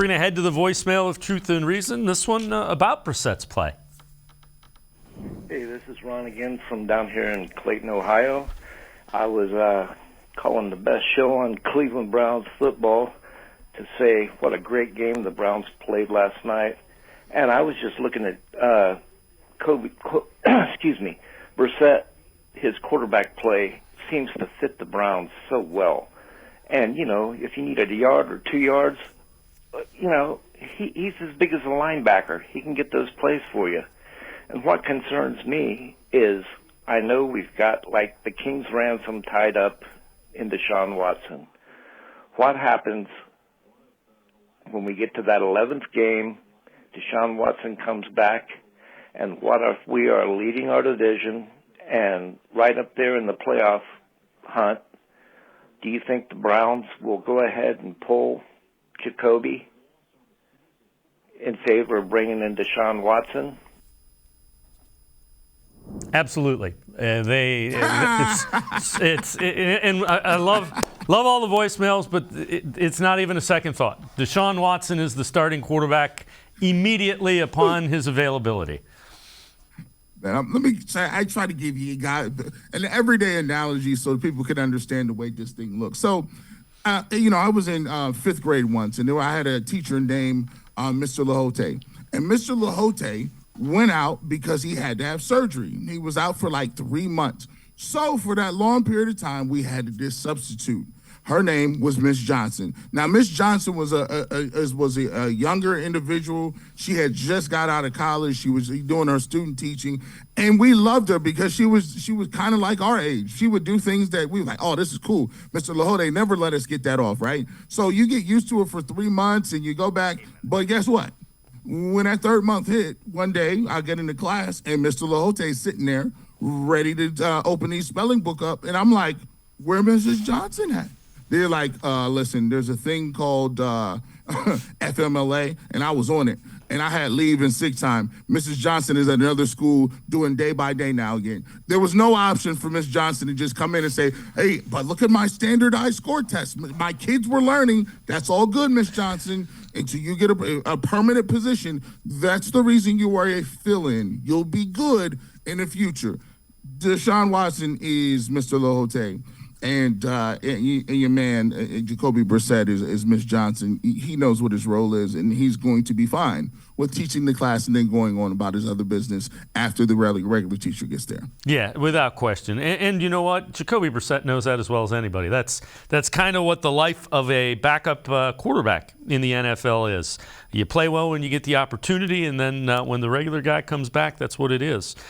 We're going to head to the voicemail of Truth and Reason. This one about Brissett's play. Hey, this is Ron again from down here in Clayton, Ohio. I was calling the best show on Cleveland Browns football to say what a great game the Browns played last night. And I was just looking at Brissett. His quarterback play seems to fit the Browns so well. And, you know, if you needed a yard or 2 yards, you know, he's as big as a linebacker. He can get those plays for you. And what concerns me is I know we've got, like, the King's ransom tied up in Deshaun Watson. What happens when we get to that 11th game, Deshaun Watson comes back, and what if we are leading our division and right up there in the playoff hunt? Do you think the Browns will go ahead and pull Jacoby in favor of bringing in Deshaun Watson? Absolutely. And I love all the voicemails, but it's not even a second thought. Deshaun Watson is the starting quarterback immediately upon his availability. Let me say, I try to give you guys an everyday analogy so people can understand the way this thing looks. So, I was in fifth grade once, and I had a teacher named Mr. Lahote. And Mr. Lahote went out because he had to have surgery. He was out for like 3 months. So for that long period of time, we had this substitute. Her name was Miss Johnson. Now, Miss Johnson was a younger individual. She had just got out of college. She was doing her student teaching, and we loved her because she was kind of like our age. She would do things that we were like, oh, this is cool. Mr. Lahote never let us get that off, right? So you get used to it for 3 months, and you go back. But guess what? When that third month hit, one day I get into class, and Mr. Lahote's sitting there ready to open his spelling book up, and I'm like, where Mrs. Johnson at? They're like, listen, there's a thing called FMLA, and I was on it. And I had leave and sick time. Mrs. Johnson is at another school doing day by day now again. There was no option for Miss Johnson to just come in and say, hey, but look at my standardized score test. My kids were learning. That's all good, Miss Johnson. Until you get a permanent position, that's the reason you are a fill-in. You'll be good in the future. Deshaun Watson is Mr. Lahote. And your man, Jacoby Brissett, is Miss Johnson. He knows what his role is, and he's going to be fine with teaching the class and then going on about his other business after the regular teacher gets there. Yeah, without question. And you know what? Jacoby Brissett knows that as well as anybody. That's kind of what the life of a backup quarterback in the NFL is. You play well when you get the opportunity, and then when the regular guy comes back, that's what it is.